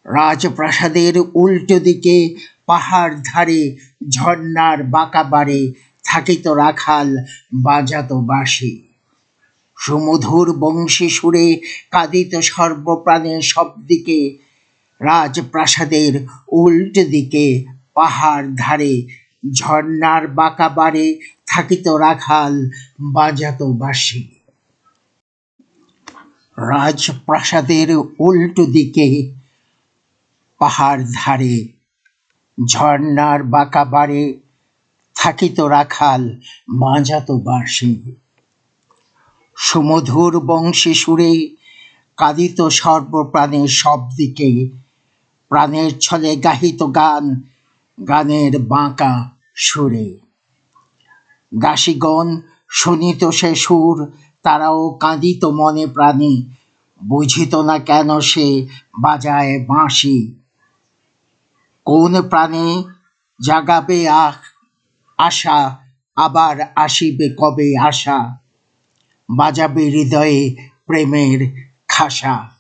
রাজপ্রাসাদের উল্টো দিকে পাহাড় ধারে ঝর্ণার বাঁকা বাড়ে থাকিত রাখাল বাজাত বাঁশি। সুমধুর বংশী সুরে কাঁদিত সর্বপ্রাণে সব দিকে। রাজপ্রাসাদের উল্টো দিকে পাহাড় ধারে ঝর্ণার বাঁকা বাড়ে থাকিত রাখাল বাজাত বাঁশি। রাজপ্রাসাদের উল্টো দিকে পাহাড় ধারে ঝর্ণার বাঁকা বাড়ে থাকিত রাখাল বাজাত বাঁশি। সুমধুর বংশী সুরে কাঁদিত সর্বপ্রাণে সব দিকে। প্রাণের ছলে গাহিত গান গানের বাঁকা সুরে। দাসীগণ শুনিত সে সুর, তারাও কাঁদিত মনে প্রাণে। বুঝিত না কেন সে বাজায় বাঁশি। কোন প্রাণে জাগাবে আশা, আবার আসিবে কবে আশা। বাজাবে হৃদয়ে প্রেমের খাসা।